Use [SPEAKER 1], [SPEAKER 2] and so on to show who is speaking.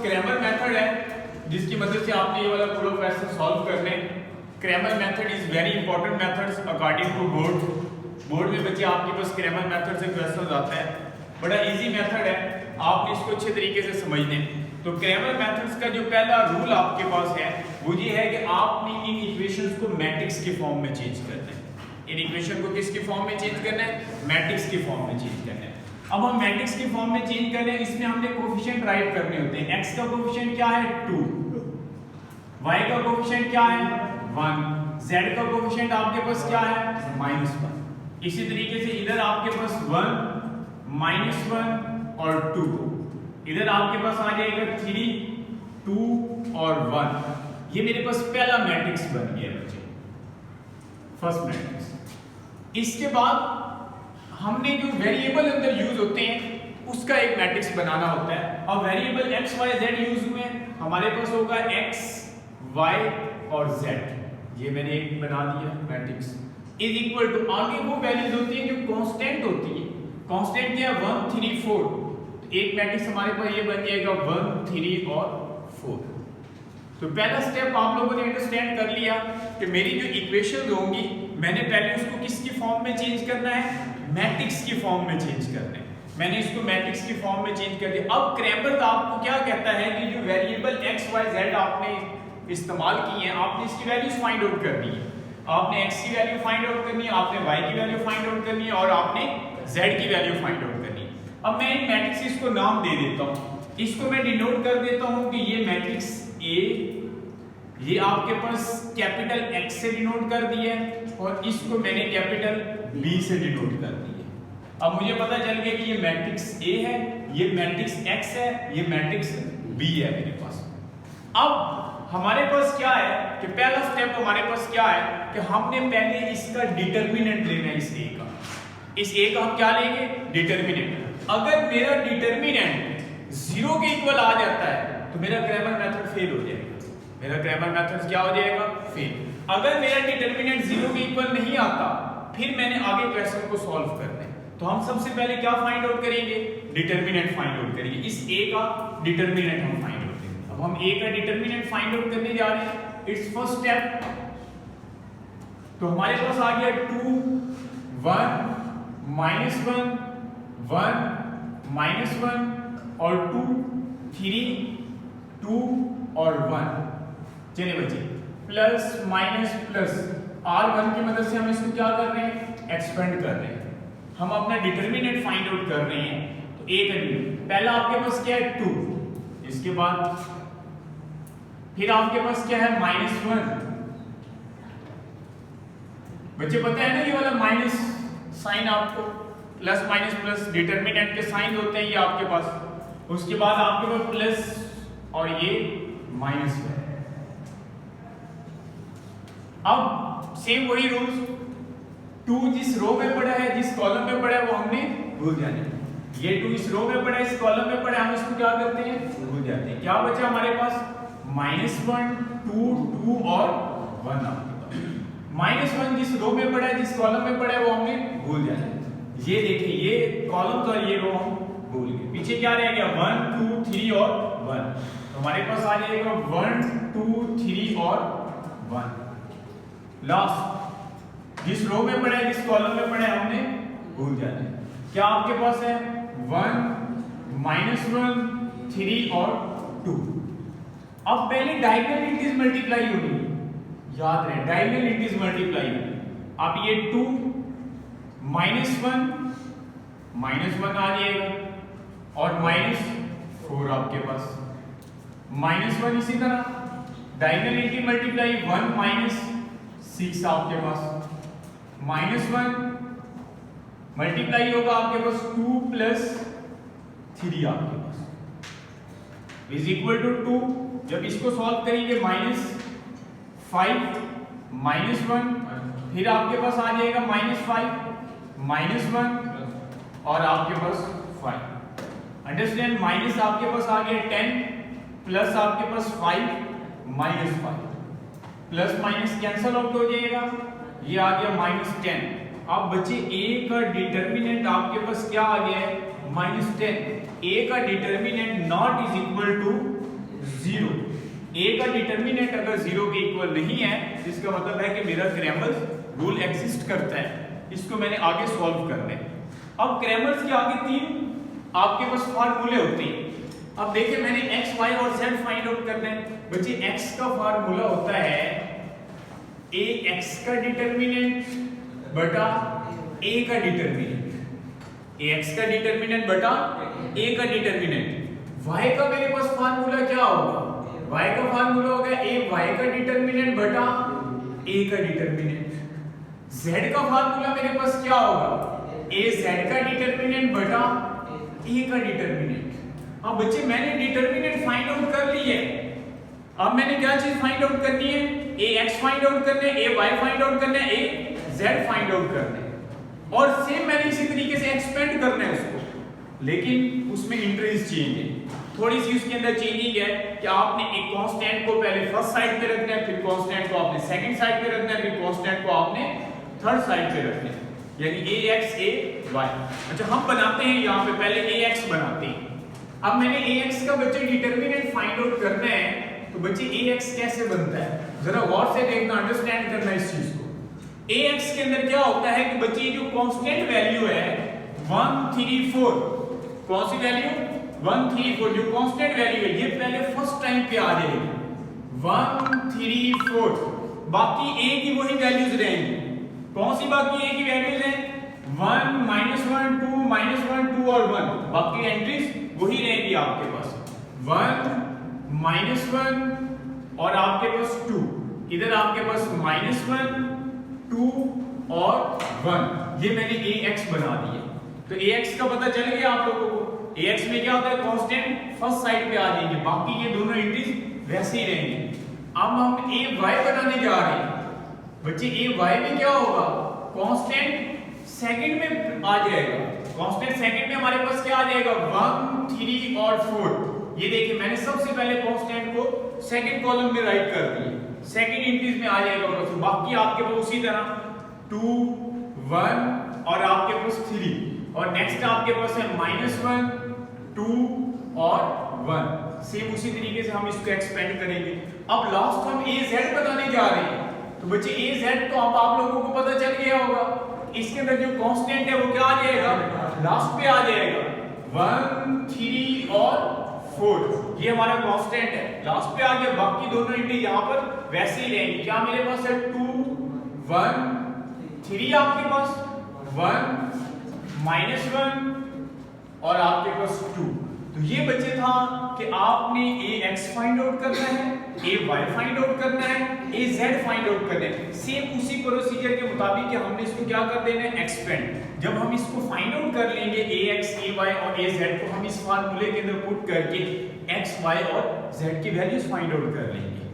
[SPEAKER 1] Cramer method है जिसकी मदद से आपने ये वाला पूरा क्वेश्चन सॉल्व करने। Cramer method is very important methods according to board में बच्चे आपके पास क्रैमर मेथड से क्वेश्चन आता है। बड़ा इजी मेथड है, आपने इसको अच्छे तरीके से समझने। तो क्रैमर मेथड्स का जो पहला रूल आपके पास है वो ये है कि आपने इन इक्वेशंस को मैट्रिक्स के फॉर्म में चेंज करना है। इन इक्वेशन को किसके फॉर्म में चेंज करना है? मैट्रिक्स के फॉर्म में चेंज करना है। अब हम मैट्रिक्स के फॉर्म में चेंज कर रहे हैं, इसमें हमने कोएफिशिएंट राइट करने होते हैं। x का कोएफिशिएंट क्या है 2, y का कोएफिशिएंट क्या है 1, z का कोएफिशिएंट आपके पास क्या है -1। इसी तरीके से इधर आपके पास 1 -1 और 2, इधर आपके पास आ जाएगा 3 2 और 1। ये मेरे पास पहला मैट्रिक्स बन गया बच्चे, फर्स्ट मैट्रिक्स। इसके बाद हमने जो वेरिएबल अंदर यूज होते हैं उसका एक मैट्रिक्स बनाना होता है। अब variable x y z use हुए हमारे पास होगा x y और z। ये मैंने एक बना दिया मैट्रिक्स इज इक्वल टू, आगे वो वैल्यूज होती हैं जो कांस्टेंट होती है। कांस्टेंट क्या है 1 3 4। तो एक मैट्रिक्स हमारे पास ये बन जाएगा 1 3 और 4। तो पहला स्टेप आप लोगों ने अंडरस्टैंड कर लिया कि मेरी जो इक्वेशंस होंगी मैंने पहले उसको किसकी फॉर्म में चेंज करना है? मैट्रिक्स की फॉर्म में चेंज करना है। मैंने इसको मैट्रिक्स की फॉर्म में चेंज कर दिया। अब क्रैमर आपको क्या कहता है कि जो वेरिएबल x y z आपने इस्तेमाल किए हैं, आपने इसकी वैल्यूज फाइंड आउट करनी है। आपने x की वैल्यू फाइंड आउट करनी है, आपने y की वैल्यू फाइंड आउट करनी है और आपने z की वैल्यू फाइंड आउट करनी है। अब मैं इन मैट्रिक्स को नाम दे देता हूं, इसको मैं डिनोट कर देता हूं कि ये मैट्रिक्स A, ये आपके पास कैपिटल X से डिनोट कर दिया है और इसको मैंने कैपिटल B से डिनोट कर दिया। अब मुझे पता चल गया कि ये मैट्रिक्स A है, ये मैट्रिक्स X है, ये मैट्रिक्स B है मेरे पास। अब हमारे पास क्या है कि पहला स्टेप हमारे पास क्या है कि हमने पहले इसका डिटरमिनेंट लेना है। इस A का, इस A का हम क्या लेंगे? डिटरमिनेंट। अगर मेरा डिटरमिनेंट 0 के इक्वल आ जाता है तो मेरा क्रैमर मेथड फेल हो जाएगा। मेरा क्रैमर मेथड क्या हो जाएगा? फेल। अगर मेरा डिटरमिनेंट 0 के इक्वल नहीं आता फिर मैंने आगे क्वेश्चन को सॉल्व करना है। तो हम सबसे पहले क्या फाइंड आउट करेंगे? डिटरमिनेंट फाइंड आउट करेंगे। इस A का डिटरमिनेंट हम फाइंड आउट करेंगे। अब हम A का डिटरमिनेंट फाइंड आउट करने जा रहे हैं। It's first step. तो हमारे पास आ गया 2 1 -1 1 -1 और 2 3 2 और 1। चलिए बच्चे प्लस माइनस प्लस R1 की मदद से हम इसको क्या कर रहे हैं? एक्सपेंड कर रहे हैं। हम अपना डिटरमिनेंट फाइंड आउट कर रहे हैं। तो A का पहला आपके पास क्या है 2, इसके बाद फिर आपके पास क्या है -1। बच्चे पता है ना ये वाला माइनस साइन, आपको प्लस माइनस प्लस डिटरमिनेंट के साइन होते हैं ये आपके पास। उसके बाद आपके पास प्लस और ये माइनस है। अब सेम वही रूल्स, 2 जिस रो में पड़ा है, जिस कॉलम में पड़ा है वो हमने भूल जाना है। ये 2 इस रो में पड़ा है, इस कॉलम में पड़ा है, हम इसको क्या करते हैं? भूल जाते हैं। क्या बचा हमारे पास? -1 2 2 और 1 आपके पास। -1 जिस रो में पड़ा है, जिस कॉलम में पड़ा है वो हमने भूल जाना है। ये देखिए ये कॉलम और ये रो हम भूल गए। पीछे क्या रह गया? 1 2 3 और 1। तो हमारे पास आ जाएगा 1 2 3 और 1। लास्ट जिस रो में पड़ा है, जिस कॉलम में पड़ा है हमने भूल जाना है। क्या आपके पास है? 1 -1 3 और 2। अब पहले डायगोनल इंटीज मल्टीप्लाई होगी, याद रहे डायगोनल इंटीज मल्टीप्लाई होगी। अब ये 2 -1 आ जाएगा और -4 आपके पास। -1 इसी तरह डायगोनल इंटीज मल्टीप्लाई 1 -6 आपके पास। -1 मल्टीप्लाई होगा आपके पास 2 + 3 आपके पास इज इक्वल टू 2। जब इसको सॉल्व करेंगे -5 -1 फिर आपके पास आ जाएगा -5 -1 और आपके पास 5। अंडरस्टैंड? माइनस आपके पास आ गया 10 प्लस आपके पास 5 -5। प्लस माइनस कैंसल आउट हो जाएगा, ये आ गया -10। अब बच्चे A का डिटरमिनेंट आपके पास क्या आ गया है? -10। A का determinant not is equal to A का डिटर्मिनेंट अगर 0 के इक्वल नहीं है, इसका मतलब है कि मेरा क्रैमर्स रूल एग्जिस्ट करता है। इसको मैंने आगे सॉल्व करना है। अब क्रैमर्स के आगे 3 आपके पास फार्मूले होते हैं। अब देखिए मैंने x, y और z फाइंड आउट करना है। बच्चे x का फार्मूला होता है ax का डिटर्मिनेंट बटा a का डिटरमिनेंट, ax का डिटरमिनेंट बटा a का डिटरमिनेंट। y का मेरे पास फार्मूला क्या होगा? y का फार्मूला होगा a y का डिटरमिनेंट बटा a का डिटरमिनेंट। z का फार्मूला मेरे पास क्या होगा? a z का डिटरमिनेंट बटा a का डिटरमिनेंट। अब बच्चे मैंने डिटरमिनेंट फाइंड आउट कर ली है। अब मैंने क्या चीज फाइंड आउट करनी है? ax फाइंड आउट करना है, a y फाइंड आउट करना है, a z फाइंड आउट करना है। और सेम मैंने इसी तरीके से एक्सपेंड करना है उसको, लेकिन उसमें इंटरेस्ट चेंज है। थोड़ी सी उसके अंदर चेंजिंग है कि आपने एक कांस्टेंट को पहले फर्स्ट साइड पे रखना है, फिर कांस्टेंट को आपने सेकंड साइड पे रखना है, फिर कांस्टेंट को आपने थर्ड साइड पे रखना है, यानी ax ay। अच्छा हम बनाते हैं यहाँ पे पहले ax बनाते हैं। अब मैंने ax का बच्चे डिटरमिनेंट फाइंड आउट करना है, तो बच्चे ax कैसे बनता है जरा गौर से देखना, अंडरस्टैंड करना इस चीज को। ax के अंदर क्या होता है कि बच्चे जो कांस्टेंट वैल्यू है 134, कौन सी वैल्यू? 134, जो कांस्टेंट वैल्यू है ये पहले फर्स्ट टाइम पे आ जाएगी 134। बाकी a की वही वैल्यूज रहेंगी। कौन सी बाकी a की वैल्यूज हैं? 1 -1 2 -1 2 और 1। बाकी एंट्रीज वही रहेगी आपके पास 1 -1 और आपके पास 2। इधर आपके पास -1 2 और 1। ये मैंने ax बना दिया। तो ax का पता चल गया आप लोगों को। ax में क्या होता है? कांस्टेंट फर्स्ट साइड पे आ जाएंगे, बाकी ये दोनों एंट्रीज वैसे ही रहेंगी। अब हम ay बनाने जा रहे हैं। बच्चे ay में क्या होगा? कांस्टेंट सेकंड में आ जाएगा। कांस्टेंट सेकंड में हमारे पास क्या आ जाएगा? 1 3 और 4। ये देखिए मैंने सबसे पहले कांस्टेंट को सेकंड कॉलम में राइट कर दिया, सेकंड इंक्रीज में आ जाएगा। तो बाकी आपके पास उसी तरह 2 1 और आपके पास 3 और नेक्स्ट आपके पास है -1 2 और 1। सेम उसी तरीके से हम इसको एक्सपेंड करेंगे। अब लास्ट हम az बताने जा रहे हैं। तो बच्चे az तो अब आप लोगों को पता चल गया होगा, इसके अंदर जो कांस्टेंट है वो क्या आ जाएगा? लास्ट पे आ जाएगा 1 3 और 4। ये हमारा कांस्टेंट है, लास्ट पे आ गया। बाकी दोनों इंटी यहाँ पर वैसे ही रहेंगी। क्या मेरे पास है? 2 1 3 आपके पास 1 -1 और आपके पास 2। तो ये बच्चे था कि आपने ax फाइंड आउट करना है, ay फाइंड आउट करना है, az फाइंड आउट करना है। सेम उसी प्रोसीजर के मुताबिक कि हमने इसको क्या कर देना है? एक्सपेंड। जब हम इसको फाइंड आउट कर लेंगे ax ay और az को हम इस फार्मूले के अंदर पुट करके x y और z की वैल्यूज फाइंड आउट कर लेंगे।